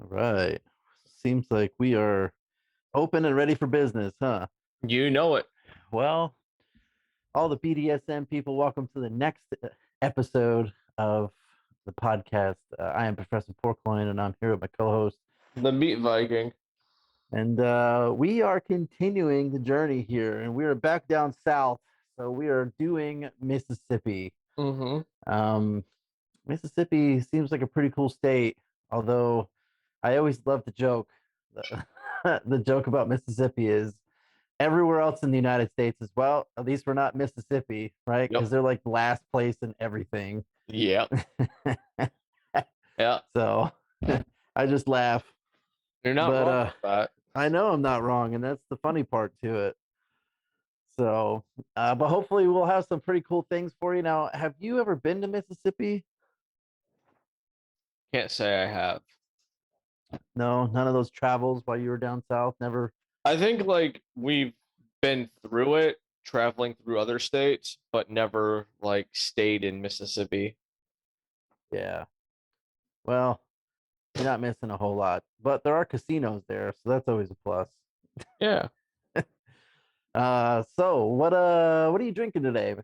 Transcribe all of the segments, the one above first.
All right. Seems like we are open and ready for business, huh? You know it. Well, all the BDSM people, welcome to the next episode of the podcast. I am Professor Porkloin, and I'm here with my co-host. The Meat Viking. And we are continuing the journey here, and we are back down south. So we are doing Mississippi. Mm-hmm. Um, Mississippi seems like a pretty cool state, although I always love the joke. The joke about Mississippi is everywhere else in the United States as well. At least we're not Mississippi, right? Yep. Because they're like last place in everything. Yeah. Yeah. So I just laugh. You're not But wrong about that. I know I'm not wrong, and that's the funny part to it. So, but hopefully we'll have some pretty cool things for you. Now, have you ever been to Mississippi? Can't say I have. No, none of those travels while you were down south. Never. I think like we've been through it, traveling through other states, but never like stayed in Mississippi. Yeah. Well, you're not missing a whole lot, but there are casinos there, so that's always a plus. Yeah. So what are you drinking today?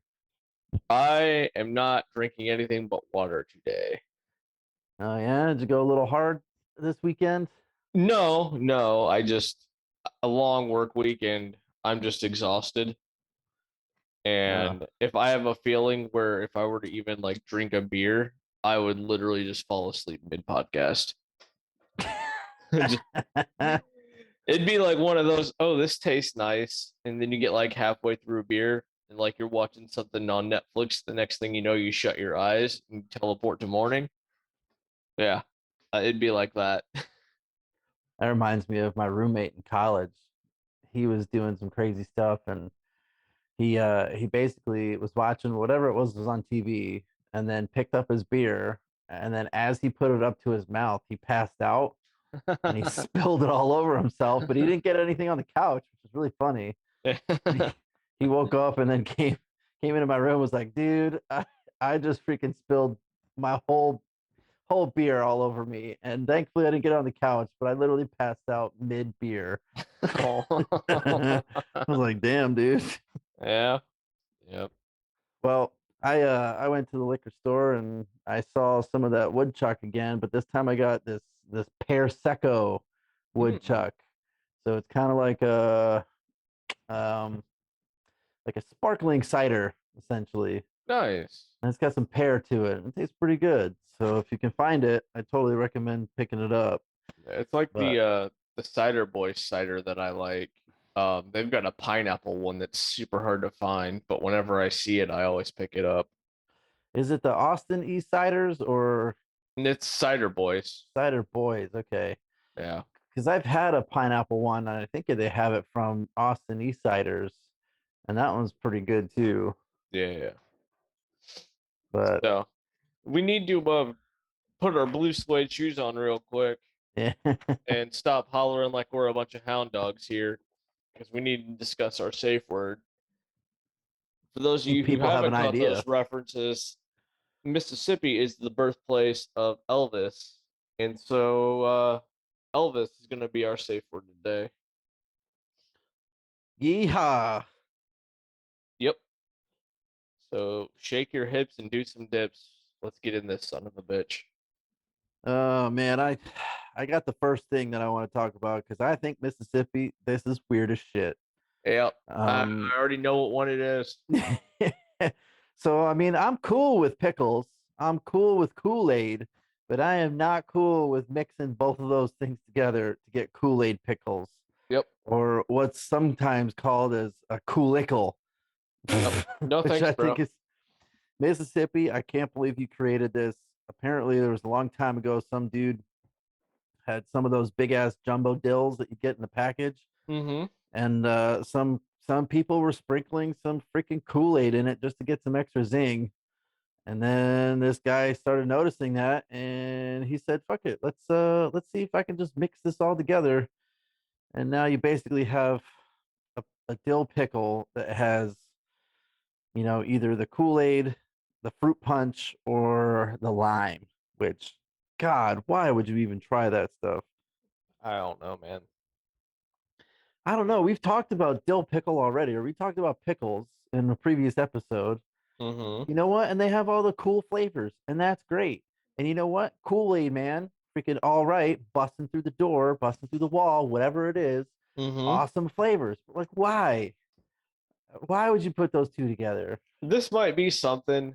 I am not drinking anything but water today. Oh yeah, did you go a little hard this weekend? No. I just a long work weekend. I'm just exhausted. Uh, And if I have a feeling where if I were to even like drink a beer, I would literally just fall asleep mid podcast. It'd be like one of those, oh, this tastes nice. And then you get like halfway through a beer and like you're watching something on Netflix. The next thing you know, you shut your eyes and teleport to morning. Yeah, it'd be like that. that reminds me of my roommate in college. He was doing some crazy stuff, and he basically was watching whatever it was on TV, and then picked up his beer, and then as he put it up to his mouth, he passed out and he spilled it all over himself, but he didn't get anything on the couch, which is really funny. He woke up and then came into my room, was like, dude, I just freaking spilled my whole beer all over me, and thankfully I didn't get on the couch, but I literally passed out mid beer. I was like, damn, dude. Yeah. Yep. Well, I went to the liquor store and I saw some of that woodchuck again, but this time I got this pear secco woodchuck. So it's kind of um like a sparkling cider essentially. Nice. And it's got some pear to it. It tastes pretty good. So if you can find it, I totally recommend picking it up. It's like But the cider boy cider that I like. They've got a pineapple one that's super hard to find, but whenever I see it, I always pick it up. is it the Austin East Ciders or And it's cider boys. Cider Boys? Okay. Yeah. Because I've had a pineapple one, and I think they have it from Austin East Ciders, and that one's pretty good too. Yeah. But So we need to put our blue suede shoes on real quick yeah, and stop hollering like we're a bunch of hound dogs here because we need to discuss our safe word. For those of you who people have an haven't caught idea. those references, Mississippi is the birthplace of Elvis. And so Elvis is going to be our safe word today. Yeehaw! Yep. So shake your hips and do some dips. Let's get in this son of a bitch. Oh man, I got the first thing that I want to talk about because I think Mississippi, this is weird as shit. Yep. I Um, already know what one it is. so I mean, I'm cool with pickles. I'm cool with Kool-Aid, but I am not cool with mixing both of those things together to get Kool-Aid pickles, Yep. or what's sometimes called as a koolickle, Yep. No which thanks, I bro. think is Mississippi. I can't believe you created this. Apparently, there was a long time ago, some dude had some of those big ass jumbo dills that you get in the package, Mm-hmm. and some people were sprinkling some freaking Kool-Aid in it just to get some extra zing. And then this guy started noticing that, and he said, "Fuck it, let's see if I can just mix this all together." And now you basically have a dill pickle that has, either the Kool-Aid, the fruit punch, or the lime, which God, why would you even try that stuff? I don't know, man. I don't know. We've talked about dill pickle already, or we talked about pickles in a previous episode. Mm-hmm. You know what? And they have all the cool flavors, and that's great. And you know what? Kool-Aid, man, freaking all right, busting through the door, busting through the wall, whatever it is, Mm-hmm. awesome flavors. But like, why? Why would you put those two together? This might be something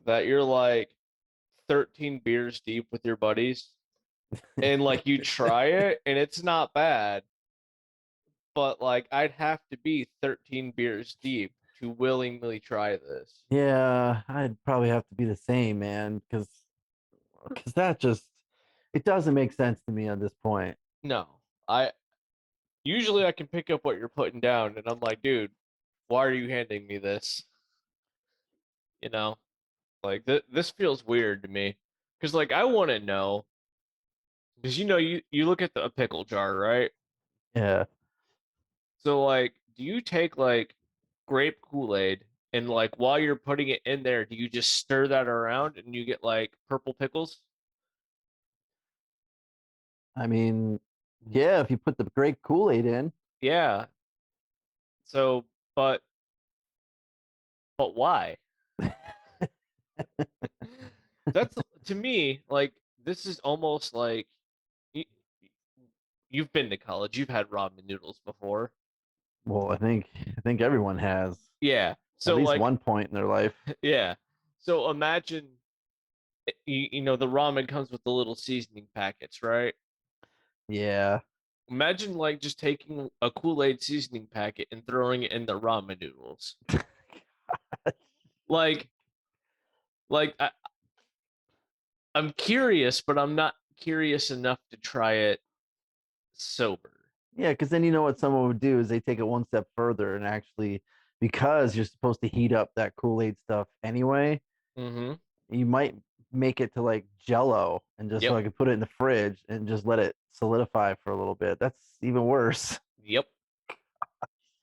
that you're like 13 beers deep with your buddies, and like you try it, and it's not bad, but like I'd have to be 13 beers deep to willingly try this. Yeah, I'd probably have to be the same, man, because that just it doesn't make sense to me at this point. No, I usually I can pick up what you're putting down, and I'm like, dude, why are you handing me this? You know, like this feels weird to me, because like I want to know, because you look at a pickle jar, right? Yeah. So like, do you take like grape Kool-Aid and like while you're putting it in there, do you just stir that around and you get like purple pickles? I mean, yeah, if you put the grape Kool-Aid in. Yeah. So, but why? That's to me like this is almost like you, you've been to college, you've had ramen noodles before. Well, I think everyone has Yeah. at So least like one point in their life. yeah. So imagine you know the ramen comes with the little seasoning packets, right? Yeah. Imagine like just taking a Kool-Aid seasoning packet and throwing it in the ramen noodles. Like like I'm curious, but I'm not curious enough to try it sober. Yeah, because then you know what someone would do is they take it one step further and actually, because you're supposed to heat up that Kool-Aid stuff anyway, Mm-hmm. you might make it to like Jello and just so Yep. I could put it in the fridge and just let it solidify for a little bit. That's even worse. Yep.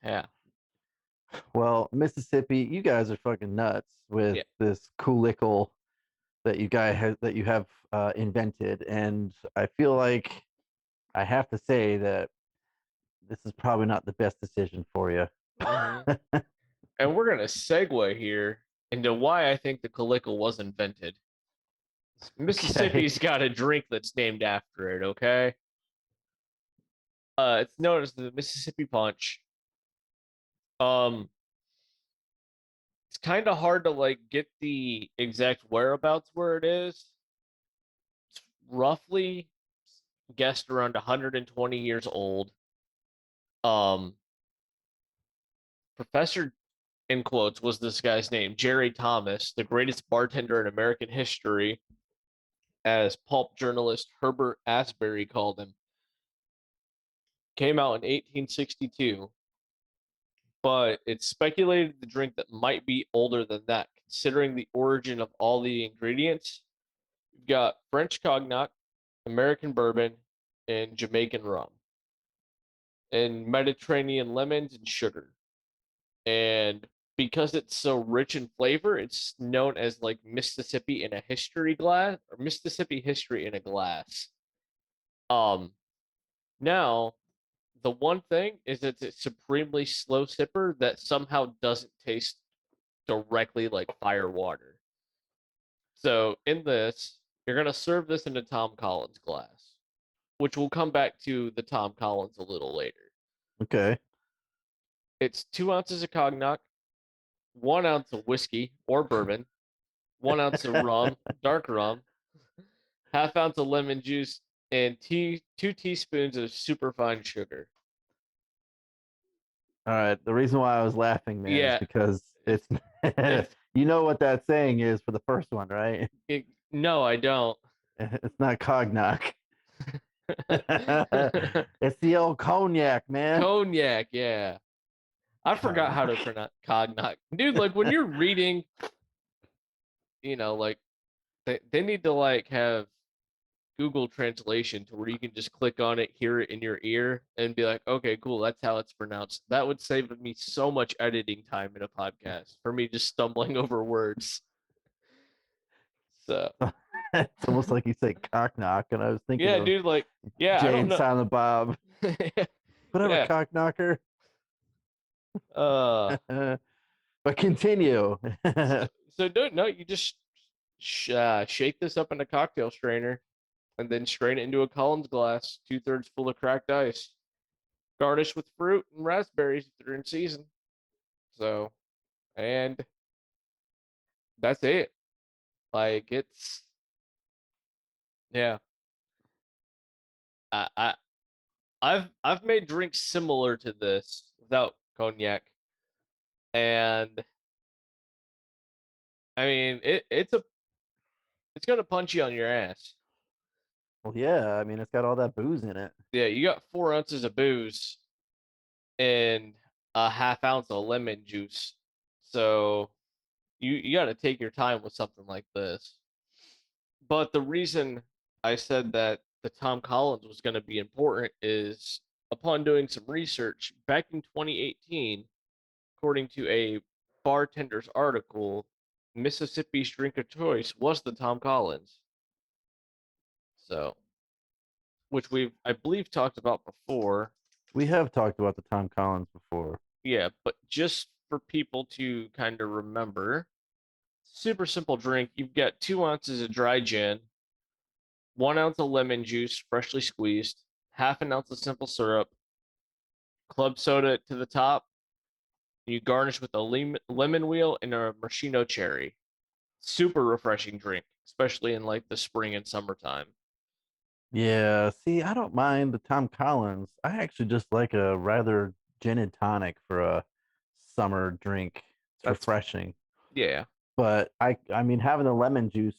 Yeah. Well, Mississippi, you guys are fucking nuts with Yeah. this coolickle that you have invented, and I feel like I have to say that this is probably not the best decision for you. Mm-hmm. And we're gonna segue here into why I think the Calico was invented. Okay. Mississippi's got a drink that's named after it, okay? It's known as the Mississippi Punch. Um, it's kind of hard to like get the exact whereabouts where it is. It's roughly guessed around 120 years old. Um, Professor in quotes was this guy's name, Jerry Thomas, the greatest bartender in American history, as pulp journalist Herbert Asbury called him. Came out in 1862, but it's speculated the drink that might be older than that, considering the origin of all the ingredients. You've got French cognac, American bourbon, and Jamaican rum, and Mediterranean lemons and sugar. And because it's so rich in flavor, it's known as like Mississippi in a history glass or Mississippi history in a glass. Um, Now the one thing is it's a supremely slow sipper that somehow doesn't taste directly like fire water. So in this, you're gonna serve this in a Tom Collins glass, which we'll come back to the Tom Collins a little later. Okay. It's 2 ounces of cognac, 1 ounce of whiskey or bourbon, 1 ounce of rum, dark rum, half ounce of lemon juice, and 2 teaspoons of superfine sugar. All right. The reason why I was laughing, man, is Yeah, because if it's if you know what that saying is for the first one, right? no, I don't. It's not cognac. It's the old cognac, man. Cognac, yeah. I forgot how to Cognac. pronounce cognac. Dude, like when you're reading, like they need to like have Google translation to where you can just click on it, hear it in your ear, and be like, okay, cool, that's how it's pronounced. That would save me so much editing time in a podcast for me just stumbling over words. So It's almost like you say cock knock, and I was thinking Yeah, of dude. Like, yeah, I Jay don't and know. Silent Bob. Whatever, Yeah. cock knocker. Uh. But continue. So don't no. You just shake this up in a cocktail strainer, and then strain it into a Collins glass, 2/3 full of cracked ice. Garnish with fruit and raspberries if they're in season. So, and that's it. Like it's yeah. I, I I've made drinks similar to this without cognac, and I mean it's gonna punch you on your ass. Well, yeah, I mean, it's got all that booze in it. Yeah, you got 4 ounces of booze and a half ounce of lemon juice, so you got to take your time with something like this. But the reason I said that the Tom Collins was going to be important is upon doing some research back in 2018, according to a bartender's article, Mississippi's drink of choice was the Tom Collins. So, which we've, I believe, talked about before. We have talked about the Tom Collins before. Yeah, but just for people to kind of remember, super simple drink. You've got 2 ounces of dry gin, 1 ounce of lemon juice, freshly squeezed, half an ounce of simple syrup, club soda to the top. You garnish with a lemon wheel and a maraschino cherry. Super refreshing drink, especially in like the spring and summertime. Yeah, see, I don't mind the Tom Collins. I actually just like a rather gin and tonic for a summer drink. It's That's refreshing. yeah. But I mean having the lemon juice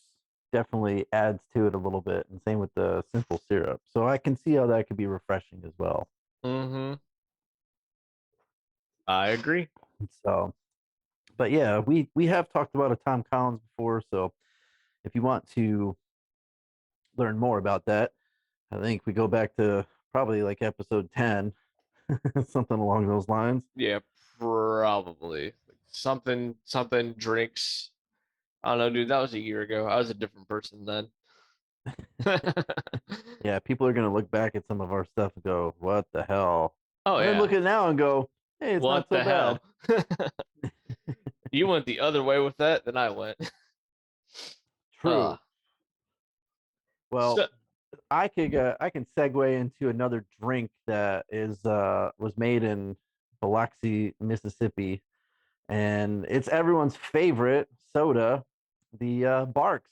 definitely adds to it a little bit, and same with the simple syrup. So I can see how that could be refreshing as well. Mm-hmm. I agree. So, but yeah, we have talked about a Tom Collins before, so if you want to learn more about that, I think we go back to probably like episode 10, something along those lines. Yeah, probably. Like something drinks. I don't know, dude. That was a year ago. I was a different person then. Yeah, people are going to look back at some of our stuff and go, what the hell? Oh And then look yeah. at it now and go, hey, it's not What so the bad. hell? You went the other way with that than I went. Uh True. Well, so I can segue into another drink that is was made in Biloxi, Mississippi, and it's everyone's favorite soda, the Barks.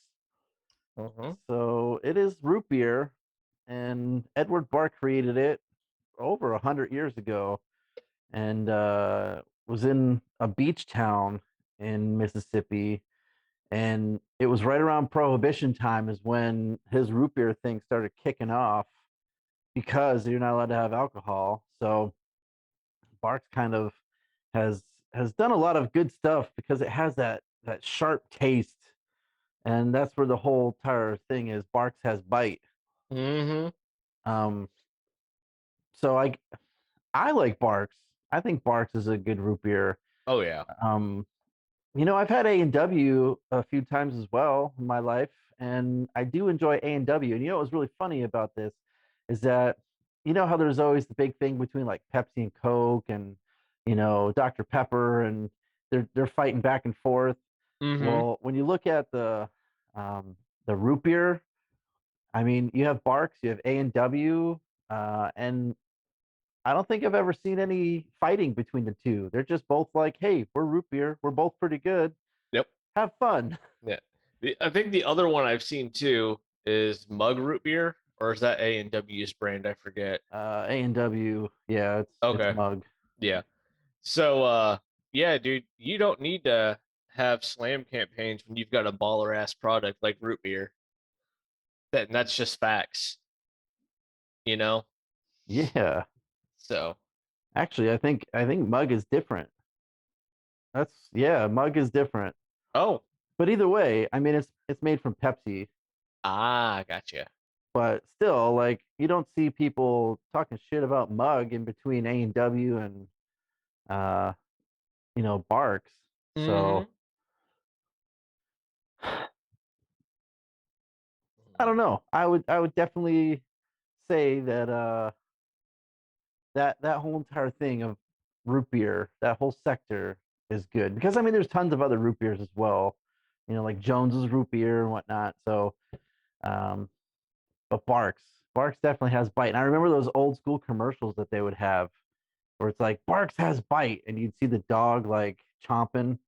uh-huh. So it is root beer, and Edward Bark created it over 100 years ago, and was in a beach town in Mississippi, and it was right around Prohibition time is when his root beer thing started kicking off because you're not allowed to have alcohol. So Barks kind of has has done a lot of good stuff because it has that sharp taste, and that's where the whole entire thing is. Barks has bite. Mm-hmm. Um, so I like Barks. I think Barks is a good root beer. Oh yeah. Um, I've had A&W a few times as well in my life, and I do enjoy A&W. And what was really funny about this is that how there's always the big thing between like Pepsi and Coke and Dr. Pepper, and they're fighting back and forth. Mm-hmm. Well, when you look at the root beer, I mean, you have Barks, you have A&W, and I don't think I've ever seen any fighting between the two. They're just both like, "Hey, we're root beer. We're both pretty good. Yep. Have fun." Yeah. I think the other one I've seen too is Mug Root Beer, or is that A&W's brand? I forget. A&W, yeah, it's Okay. mug. Yeah. So yeah, dude, you don't need to have slam campaigns when you've got a baller ass product like root beer. That's just facts, you know? Yeah, So actually, I think mug is different. Mug is different. oh, But either way, I mean, it's made from Pepsi, gotcha. but still, like, you don't see people talking shit about mug in between A&W and uh, Barks. So Mm-hmm. I don't know. I would definitely say that that whole entire thing of root beer, that whole sector is good because I mean there's tons of other root beers as well, like Jones's root beer and whatnot. So, um, but Barks definitely has bite. And I remember those old school commercials that they would have where it's like Barks has bite, and you'd see the dog like chomping.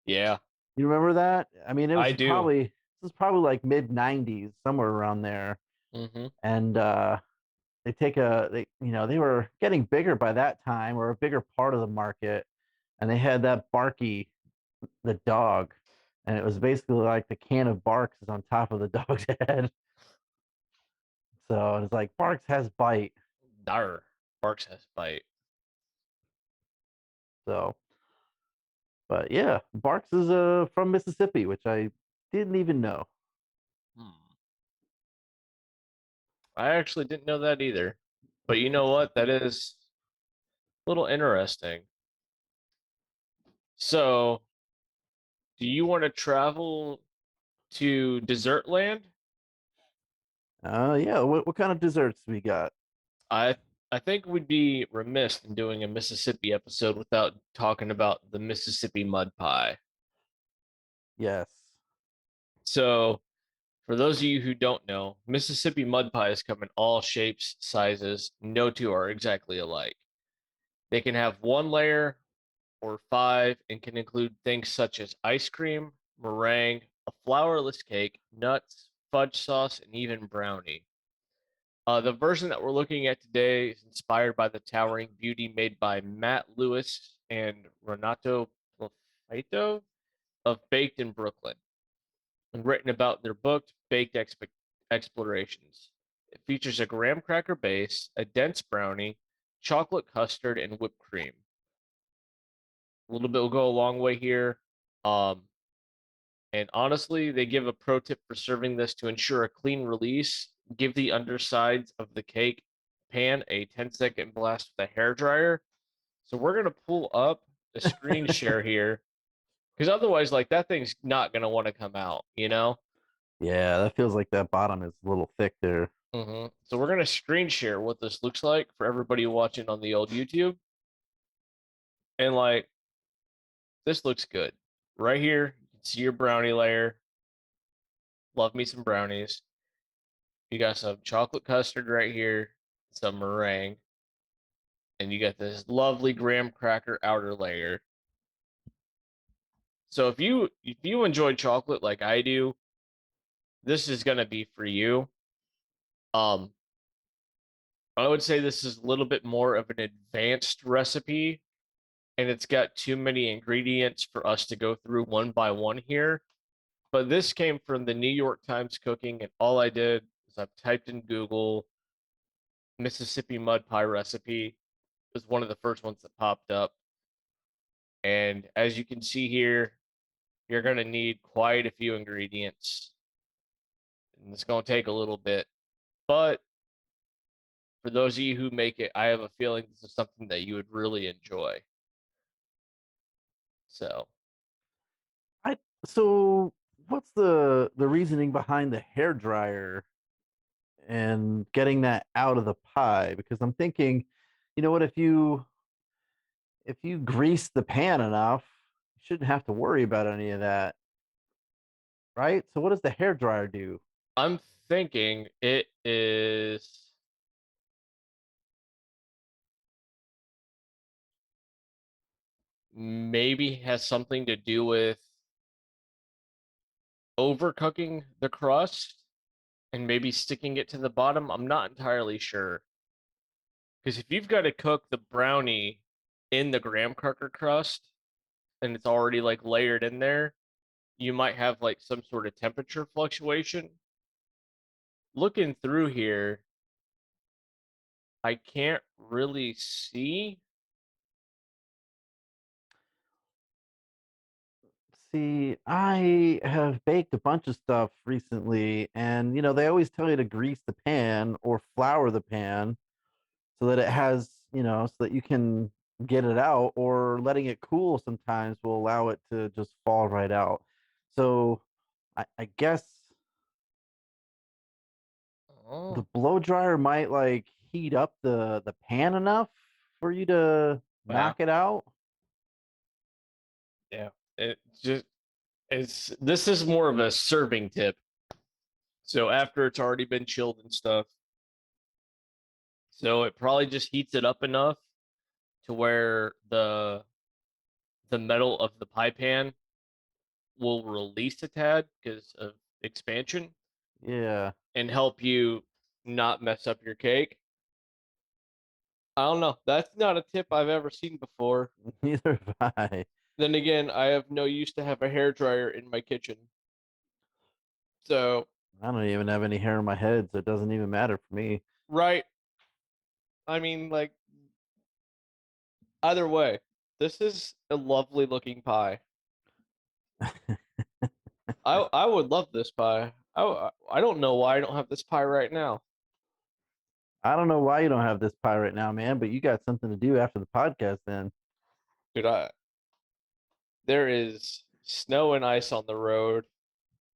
Yeah, You remember that? I mean, I do. this was probably like mid '90s, somewhere around there, Hmm. and they were getting bigger by that time or a bigger part of the market, and they had that Barky, the dog, and it was basically like the can of Barks is on top of the dog's head. So it's like Barks has bite. Dar. Barks has bite. So, but yeah, Barks is from Mississippi, which I didn't even know. Hmm. I actually didn't know that either. But you know what? That is a little interesting. So, do you want to travel to Dessert Land? Yeah. What kind of desserts we got? I I think we'd be remiss in doing a Mississippi episode without talking about the Mississippi mud pie. Yes. So, for those of you who don't know, Mississippi mud pies come in all shapes, sizes. No two are exactly alike. They can have one layer or five and can include things such as ice cream, meringue, a flourless cake, nuts, fudge sauce, and even brownie. The version that we're looking at today is inspired by the towering beauty made by Matt Lewis and Renato Plafato of Baked in Brooklyn, and written about their book Baked Explorations. It features a graham cracker base, a dense brownie, chocolate custard, and whipped cream. A little bit will go a long way here. Um, and honestly, they give a pro tip for serving this to ensure a clean release. Give the undersides of the cake pan a 10-second blast with a hair dryer. So we're gonna pull up a screen share here because otherwise, like that thing's not gonna want to come out, you know? Yeah, that feels like that bottom is a little thick there. So we're gonna screen share what this looks like for everybody watching on the old YouTube, and like this looks good. Right here, you can see your brownie layer. Love me some brownies. You got some chocolate custard right here, some meringue, and you got this lovely graham cracker outer layer. So if you enjoy chocolate like I do, this is gonna be for you. Um, I would say this is a little bit more of an advanced recipe, and it's got too many ingredients for us to go through one by one here. But this came from the New York Times Cooking, and all I did is I've typed in Google Mississippi mud pie recipe. It was one of the first ones that popped up. And as you can see here, you're going to need quite a few ingredients. And it's going to take a little bit. But for those of you who make it, I have a feeling this is something that you would really enjoy. So, I so what's the reasoning behind the hair dryer and getting that out of the pie? Because I'm thinking, you know what, if you grease the pan enough, you shouldn't have to worry about any of that, right? So what does the hair dryer do? I'm thinking it is maybe has something to do with overcooking the crust and maybe sticking it to the bottom. I'm not entirely sure. Because if you've got to cook the brownie in the graham cracker crust and it's already like layered in there, you might have like some sort of temperature fluctuation. Looking through here, I can't really see. See, I have baked a bunch of stuff recently, and they always tell you to grease the pan or flour the pan so that it has, so that you can get it out, or letting it cool sometimes will allow it to just fall right out. So I guess The Oh, blow dryer might like heat up the pan enough for you to yeah, knock it out. yeah. It just it's this is more of a serving tip. So after it's already been chilled and stuff, so it probably just heats it up enough to where the metal of the pie pan will release a tad because of expansion Yeah, and help you not mess up your cake. I don't know. That's not a tip I've ever seen before. neither have I. Then again, I have no use to have a hair dryer in my kitchen. So, I don't even have any hair on my head, so it doesn't even matter for me. right. I mean, like, either way, this is a lovely looking pie. I would love this pie. I don't know why I don't have this pie right now. I don't know why you don't have this pie right now, man, but you got something to do after the podcast then. Dude, there is snow and ice on the road,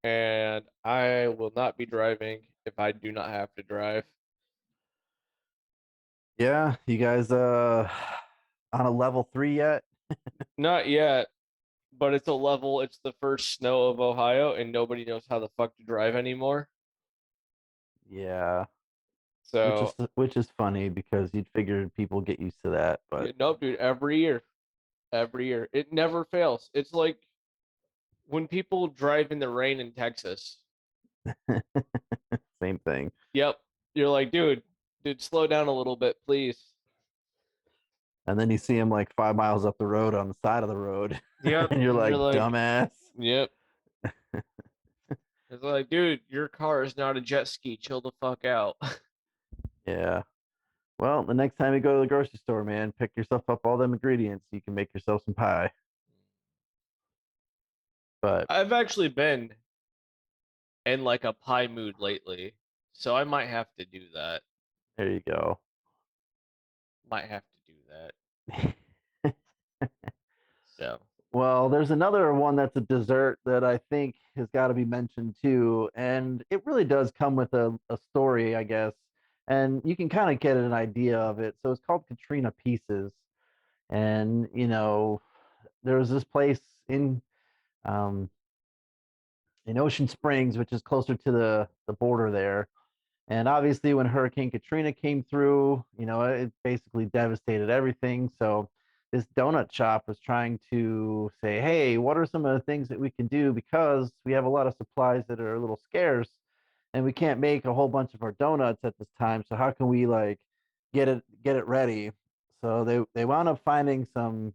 and I will not be driving if I do not have to drive. Yeah, you guys on a level 3 yet? Not yet, but it's a level, it's the first snow of Ohio, and nobody knows how the fuck to drive anymore. Yeah, So, which is funny because you'd figure people get used to that, yeah, but nope, dude, every year. It never fails. It's like when people drive in the rain in Texas. same thing. Yep. You're like, dude, slow down a little bit, please. And then you see him like 5 miles up the road on the side of the road, Yep. and you're And you're like, like, dumbass. yep. It's like, dude, your car is not a jet ski. Chill the fuck out. Yeah. Well, the next time you go to the grocery store, man, pick yourself up all them ingredients so you can make yourself some pie. But I've actually been in like a pie mood lately, so I might have to do that. there you go. Might have to do that. So, Well, there's another one that's a dessert that I think has got to be mentioned too. And it really does come with a story, I guess. And you can kind of get an idea of it. So it's called Katrina Pieces. And, there was this place um, in Ocean Springs, which is closer to the border there. And obviously, when Hurricane Katrina came through, it basically devastated everything. So this donut shop was trying to say, hey, what are some of the things that we can do? Because we have a lot of supplies that are a little scarce and we can't make a whole bunch of our donuts at this time. So how can we like get it ready? So they wound up finding some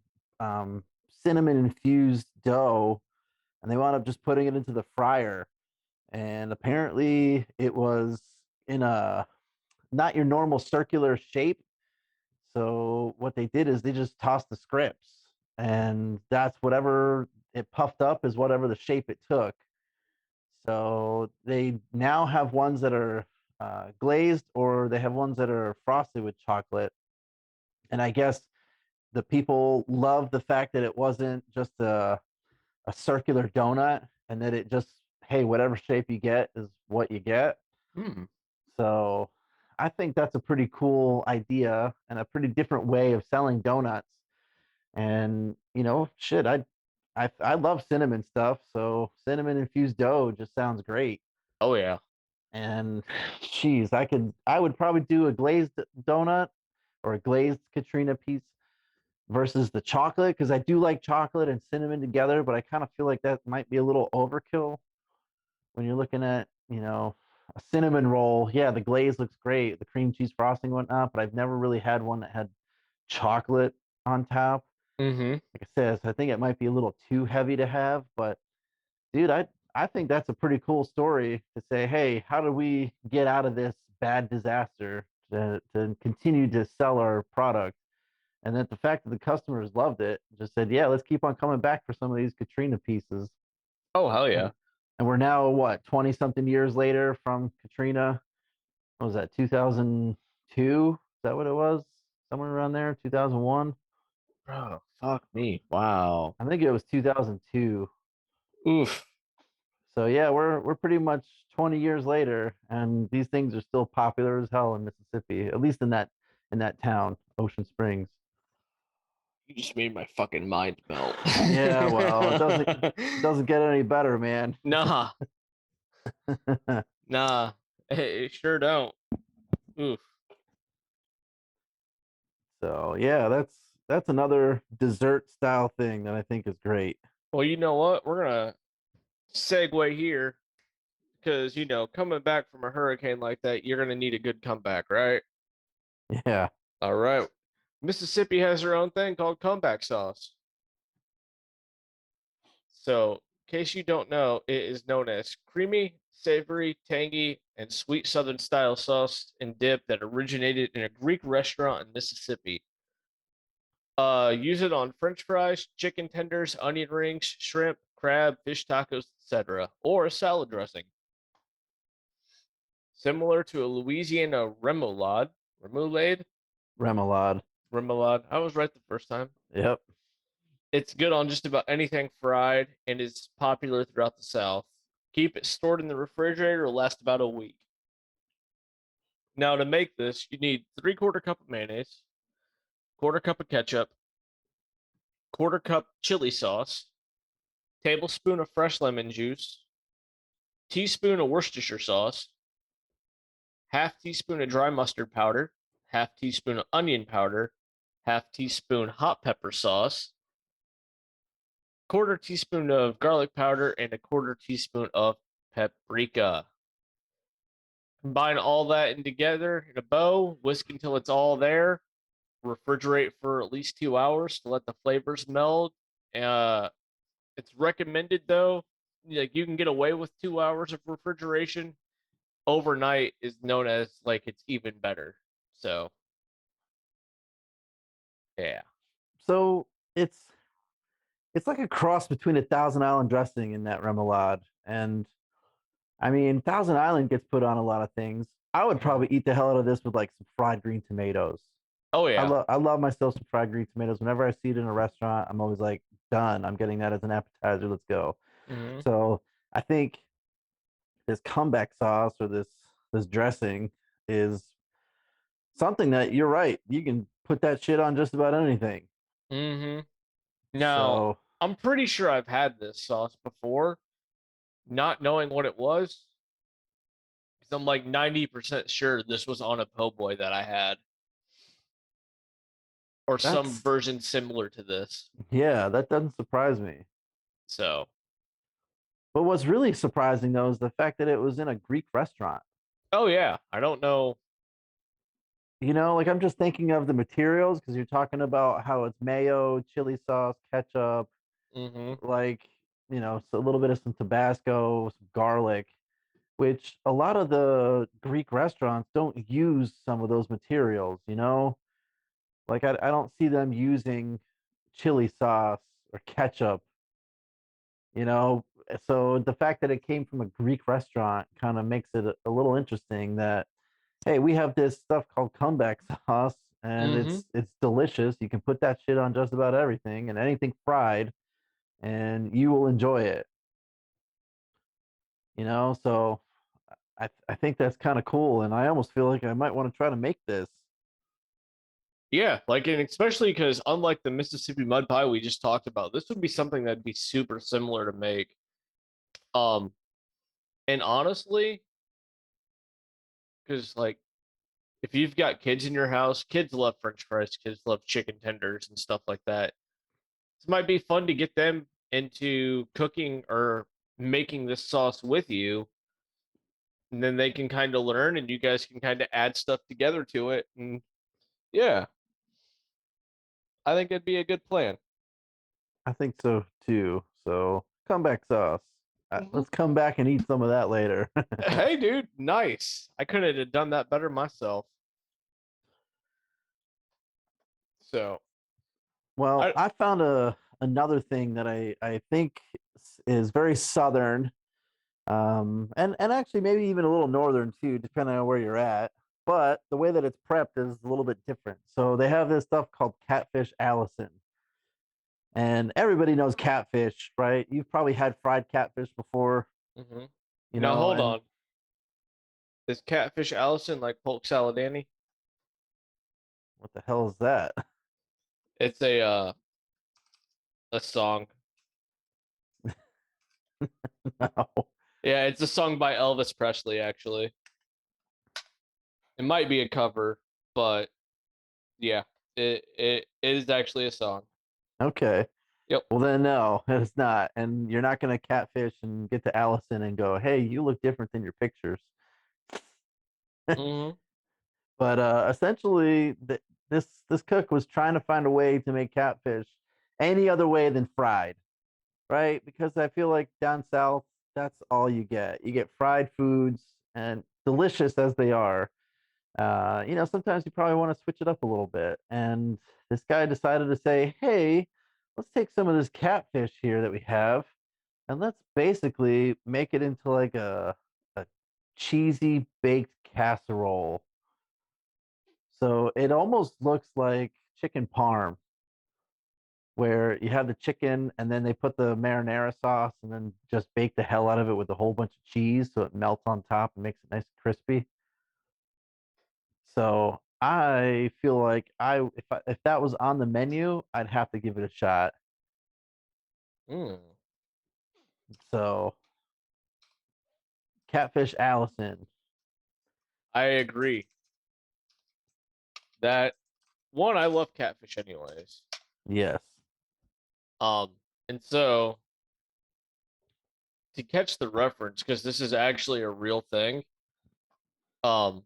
cinnamon infused dough and they wound up just putting it into the fryer. And apparently it was in a not your normal circular shape. So what they did is they just tossed the scripts, and that's whatever it puffed up is whatever the shape it took. So they now have ones that are glazed, or they have ones that are frosted with chocolate. And I guess the people love the fact that it wasn't just a circular donut, and that it just, hey, whatever shape you get is what you get. hmm. So I think that's a pretty cool idea and a pretty different way of selling donuts. And shit, I love cinnamon stuff, so cinnamon infused dough just sounds great. Oh yeah. And geez, I would probably do a glazed donut or a glazed Katrina piece versus the chocolate because I do like chocolate and cinnamon together, but I kind of feel like that might be a little overkill when you're looking at, a cinnamon roll. Yeah, the glaze looks great, the cream cheese frosting, whatnot, but I've never really had one that had chocolate on top. Mm-hmm. Like I said, I think it might be a little too heavy to have, but dude, I think that's a pretty cool story to say, hey, how do we get out of this bad disaster to continue to sell our product? And that the fact that the customers loved it, just said, yeah, let's keep on coming back for some of these Katrina pieces. Oh hell yeah. And and we're now what, 20 something years later from Katrina. What was that, 2002? Is that what it was? Somewhere around there, 2001. Bro, fuck me. Wow. I think it was 2002. Oof. So yeah, we're pretty much 20 years later, and these things are still popular as hell in Mississippi, at least in that town, Ocean Springs. You just made my fucking mind melt. Yeah, well, it doesn't get any better, man. Nah, nah, it sure don't. Oof. So yeah, that's another dessert style thing that I think is great. Well, you know what? We're gonna segue here because coming back from a hurricane like that, you're gonna need a good comeback, right? Yeah, All right. Mississippi has their own thing called comeback sauce. So, in case you don't know, it is known as creamy, savory, tangy, and sweet Southern style sauce and dip that originated in a Greek restaurant in Mississippi. Use it on French fries, chicken tenders, onion rings, shrimp, crab, fish tacos, etc., or a salad dressing. Similar to a Louisiana remoulade, remoulade. remoulade. I was right the first time. Yep. It's good on just about anything fried and is popular throughout the South. Keep it stored in the refrigerator, it'll last about a week. Now, to make this, you need 3/4 cup of mayonnaise, quarter cup of ketchup, quarter cup chili sauce, tablespoon of fresh lemon juice, teaspoon of Worcestershire sauce, half teaspoon of dry mustard powder, half teaspoon of onion powder, half teaspoon hot pepper sauce, quarter teaspoon of garlic powder, and a quarter teaspoon of paprika. Combine all that in together in a bowl, whisk until it's all there. Refrigerate for at least 2 hours to let the flavors meld. Uh, it's recommended though, like you can get away with 2 hours of refrigeration. Overnight is known as like it's even better. So yeah. So it's like a cross between a Thousand Island dressing and that remoulade. And I mean, Thousand Island gets put on a lot of things. I would Mhm. probably eat the hell out of this with like some fried green tomatoes. Oh yeah. I love myself some fried green tomatoes. Whenever I see it in a restaurant, I'm always like, done. I'm getting that as an appetizer. Let's go. Hmm. So I think this comeback sauce or this dressing is something that you're right. You can put that shit on just about anything. Hmm. Now, So I'm pretty sure I've had this sauce before, not knowing what it was, because I'm like 90% sure this was on a po' boy that I had, or some that's version similar to this. yeah, that doesn't surprise me. So, But what's really surprising though is the fact that it was in a Greek restaurant. oh yeah, I don't know. You know, like I'm just thinking of the materials because you're talking about how it's mayo, chili sauce, ketchup, Hmm. like, so a little bit of some Tabasco, some garlic, which a lot of the Greek restaurants don't use some of those materials. Like I don't see them using chili sauce or ketchup, you know. So the fact that it came from a Greek restaurant kind of makes it a little interesting that hey, we have this stuff called comeback sauce and Hmm. it's delicious. You can put that shit on just about everything and anything fried and you will enjoy it. So I think that's kind of cool and I almost feel like I might want to try to make this. Yeah, like, and especially because unlike the Mississippi mud pie we just talked about, this would be something that'd be super similar to make. Um, and honestly, because like if you've got kids in your house, kids love French fries, kids love chicken tenders and stuff like that. It might be fun to get them into cooking or making this sauce with you, and then they can kind of learn, and you guys can kind of add stuff together to it. And yeah, I think it'd be a good plan. I think so too. So comeback sauce. Mhm. Let's come back and eat some of that later. Hey, dude, nice. I couldn't have done that better myself. So, Well, I I found another thing that I think is very southern, and actually maybe even a little northern too, depending on where you're at. But the way that it's prepped is a little bit different. So they have this stuff called catfish Allison, and everybody knows catfish, right? You've probably had fried catfish before. Mm-hmm. you Now know, hold and on. Is Catfish Allison like Polk Salad Annie? what the hell is that? It's a song. No. Yeah, it's a song by Elvis Presley. Actually, it might be a cover, but yeah, it is actually a song. Okay. Yep. Well, then no, it's not. And you're not going to catfish and get to Allison and go, hey, you look different than your pictures. Mm-hmm. But essentially, this cook was trying to find a way to make catfish any other way than fried, right? Because I feel like down south, that's all you get. You get fried foods, and delicious as they are, sometimes you probably want to switch it up a little bit. And this guy decided to say, hey, let's take some of this catfish here that we have, and let's basically make it into like a cheesy baked casserole. So it almost looks like chicken parm, where you have the chicken and then they put the marinara sauce and then just bake the hell out of it with a whole bunch of cheese so it melts on top and makes it nice and crispy. So I feel like if that was on the menu, I'd have to give it a shot. Mm. So Catfish Allison, I agree. That one, I love catfish anyways. yes. Um, and so to catch the reference, because this is actually a real thing, um,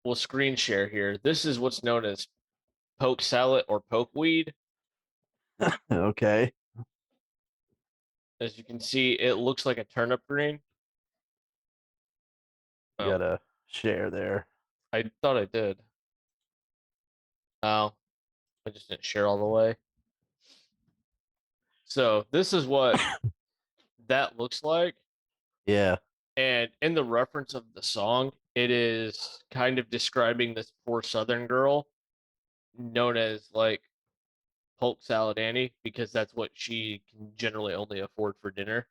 we'll screen share here. This is what's known as poke salad or poke weed. Okay. As you can see, it looks like a turnip green. You Oh, gotta share there. I thought I did. Oh, I just didn't share all the way. So this is what that looks like. Yeah. And in the reference of the song, it is kind of describing this poor Southern girl known as like Polk Salad Annie because that's what she can generally only afford for dinner.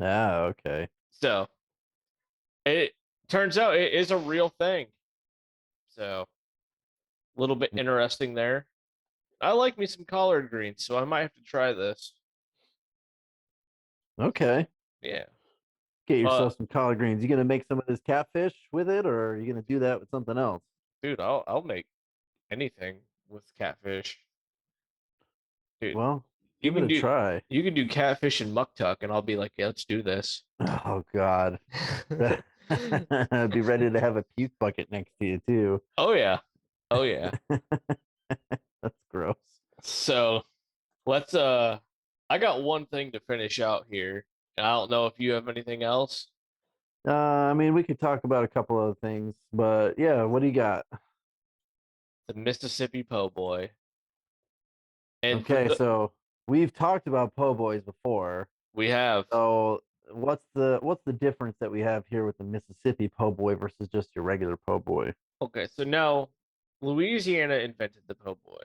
Ah, okay. So it turns out it is a real thing. So a little bit interesting there. I like me some collard greens, so I might have to try this. Okay. Yeah. Get But yourself some collard greens. You gonna make some of this catfish with it, or are you gonna do that with something else? dude, I'll make anything with catfish. Dude, Well, you give it can a do try. you can do catfish and mucktuck and I'll be like, yeah, let's do this. Oh God. I'd be ready to have a puke bucket next to you too. Oh yeah. Oh yeah. That's gross. So let's I got one thing to finish out here. And I don't know if you have anything else. I mean, we could talk about a couple other things, but yeah, what do you got? The Mississippi Po' Boy. And for Okay, the so we've talked about po' boys before. we have So what's the difference that we have here with the Mississippi po' boy versus just your regular po' boy? okay, so now Louisiana invented the po' boy,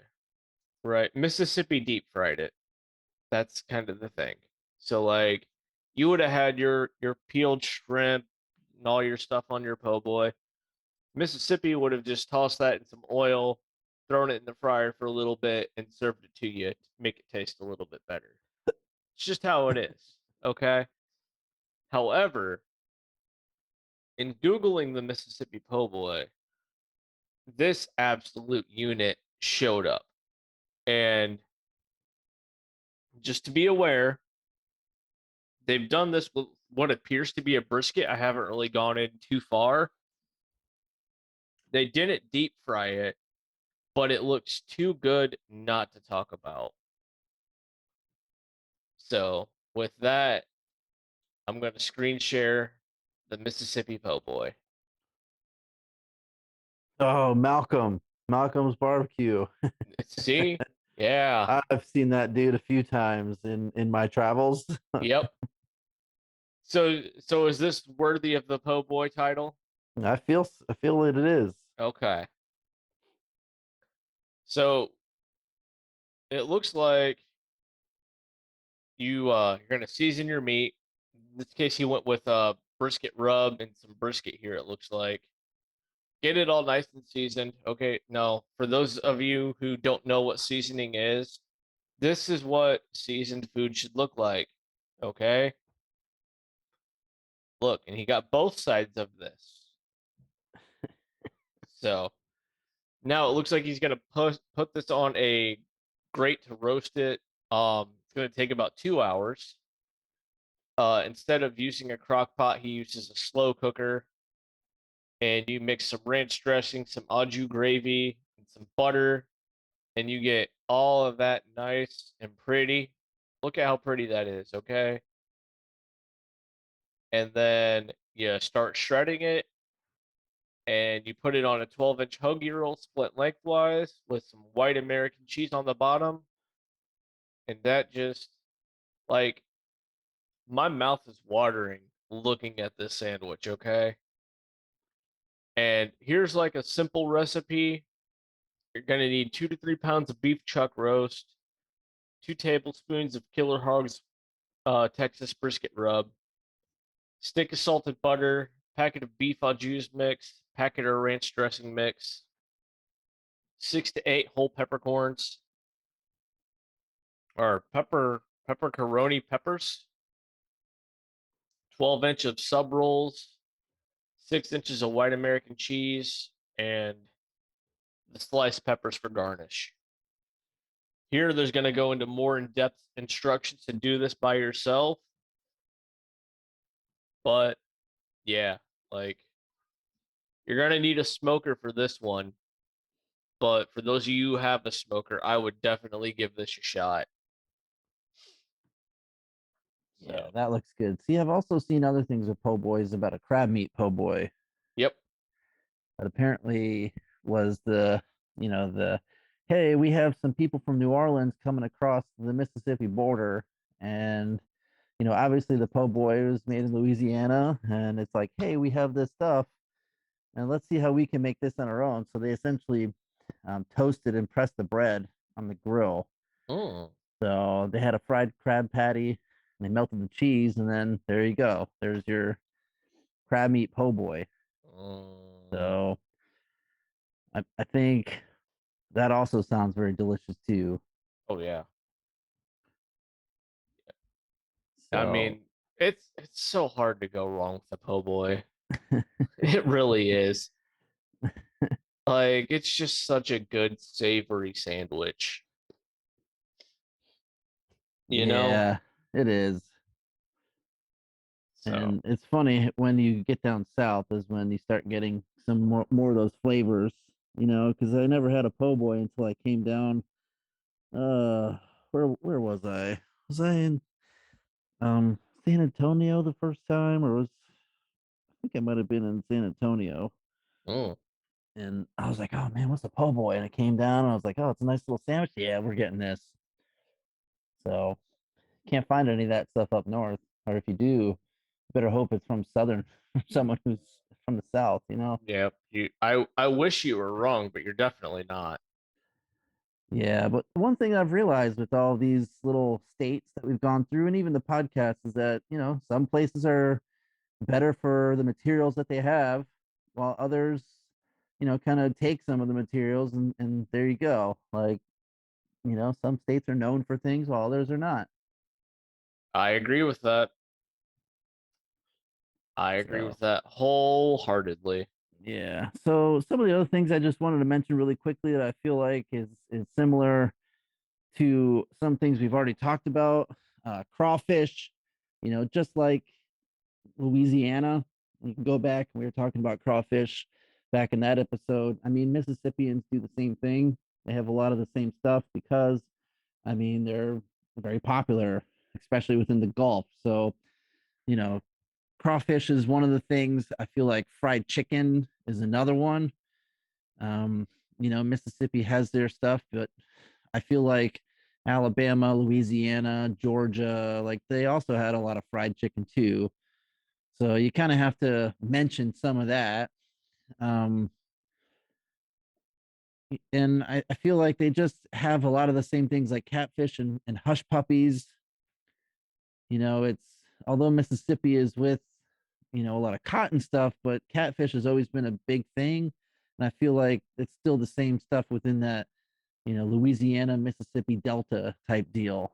right? Mississippi deep fried it. That's kind of the thing. So like you would have had your peeled shrimp and all your stuff on your po' boy. Mississippi would have just tossed that in some oil, thrown it in the fryer for a little bit, and served it to you to make it taste a little bit better. It's just how it is. Okay. However, in Googling the Mississippi Po' Boy, this absolute unit showed up. And just to be aware, they've done this with what appears to be a brisket. I haven't really gone in too far. They didn't deep fry it, but it looks too good not to talk about. So, with that, I'm going to screen share the Mississippi Po' Boy. Oh, Malcolm's barbecue. See? Yeah. I've seen that dude a few times in my travels. Yep. So is this worthy of the Po' Boy title? I feel that it is. Okay. So it looks like you're gonna season your meat. this case, he went with brisket rub and some brisket here. It looks like get it all nice and seasoned. Okay, no, for those of you who don't know what seasoning is, this is what seasoned food should look like. Okay, look, and he got both sides of this. So now it looks like he's gonna put this on a grate to roast it. It's gonna take about 2 hours. Instead of using a crock pot, he uses a slow cooker, and you mix some ranch dressing, some au jus gravy, and some butter, and you get all of that nice and pretty. Look at how pretty that is, okay? And then you start shredding it, and you put it on a 12-inch hoagie roll split lengthwise with some white American cheese on the bottom. And that just, like, my mouth is watering looking at this sandwich, okay? And here's like a simple recipe. You're going to need 2 to 3 pounds of beef chuck roast, 2 tablespoons of Killer Hogs Texas brisket rub, stick of salted butter, packet of beef au jus mix, packet of ranch dressing mix, 6 to 8 whole peppercorns or pepperoni peppers, 12-inch of sub rolls, 6 inches of white American cheese, and the sliced peppers for garnish. Here, there's going to go into more in-depth instructions to do this by yourself. But yeah, like you're going to need a smoker for this one. But for those of you who have a smoker, I would definitely give this a shot. Yeah, So, that looks good. See, I've also seen other things with po' boys about a crab meat po' boy yep. that apparently was the hey, we have some people from New Orleans coming across the Mississippi border, and obviously the po' boy was made in Louisiana, and it's like, hey, we have this stuff, and let's see how we can make this on our own. So they essentially toasted and pressed the bread on the grill. Mm. So they had a fried crab patty, and they melted the cheese, and then there you go. There's your crab meat po' boy. Mm. So I think that also sounds very delicious too. Oh yeah. I So mean, it's so hard to go wrong with a po' boy. It really is. Like it's just such a good savory sandwich, you know? yeah, it is. So, And it's funny when you get down south is when you start getting some more of those flavors, because I never had a po' boy until I came down. Uh, where was I? Was I in San Antonio the first time, or I think I might have been in San Antonio, mm, and I was like, oh man, what's a po' boy? And I came down and I was like, oh, it's a nice little sandwich. Yeah, we're getting this. So can't find any of that stuff up north, or if you do, better hope it's from southern, someone who's from the south. yeah, I wish you were wrong, but you're definitely not. Yeah, but one thing I've realized with all these little states that we've gone through, and even the podcast, is that some places are better for the materials that they have, while others, kind of take some of the materials and there you go. Like, some states are known for things while others are not. I agree with that. I agree So with that wholeheartedly. yeah. So some of the other things I just wanted to mention really quickly that I feel like is similar to some things we've already talked about. Crawfish, just like Louisiana. You can go back. We were talking about crawfish back in that episode. I mean, Mississippians do the same thing. They have a lot of the same stuff because, I mean, they're very popular, especially within the Gulf. So, you know, crawfish is one of the things. I feel like fried chicken is another one. Um, Mississippi has their stuff, but I feel like Alabama, Louisiana, Georgia, like they also had a lot of fried chicken too. So you kind of have to mention some of that. Um, and I feel like they just have a lot of the same things like catfish and hush puppies. It's although Mississippi is with, a lot of cotton stuff, but catfish has always been a big thing. And I feel like it's still the same stuff within that, Louisiana, Mississippi Delta type deal.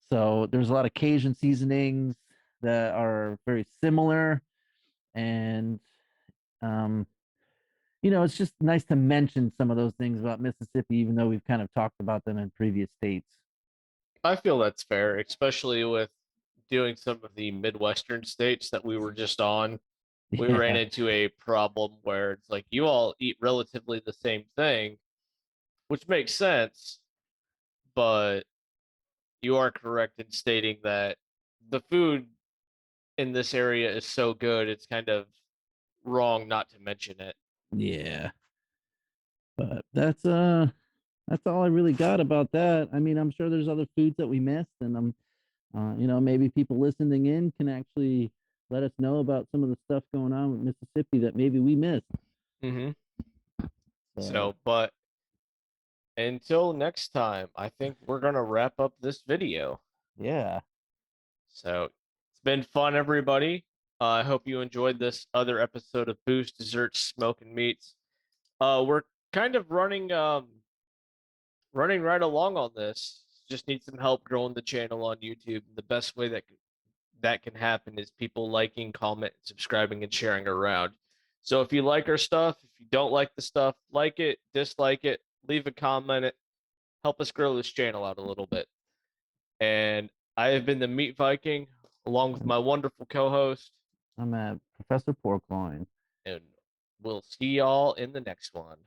So there's a lot of Cajun seasonings that are very similar. And, um, it's just nice to mention some of those things about Mississippi, even though we've kind of talked about them in previous states. I feel that's fair, especially with doing some of the Midwestern states that we were just on. We ran Yeah. into a problem where it's like you all eat relatively the same thing, which makes sense, but you are correct in stating that the food in this area is so good, it's kind of wrong not to mention it. Yeah. But that's all I really got about that. I mean, I'm sure there's other foods that we missed, and maybe people listening in can actually let us know about some of the stuff going on with Mississippi that maybe we missed. Mm-hmm. So So, but until next time, I think we're going to wrap up this video. yeah, So, it's been fun, everybody. I hope you enjoyed this other episode of Booze, Desserts, Smoke and Meats. We're kind of running right along on this. Just need some help growing the channel on YouTube. The best way that can happen is people liking, commenting, subscribing, and sharing around. So if you like our stuff, if you don't like the stuff, like it, dislike it, leave a comment. Help us grow this channel out a little bit. And I have been the Meat Viking, along with my wonderful co-host, I'm at Professor Porkloin. and we'll see y'all in the next one.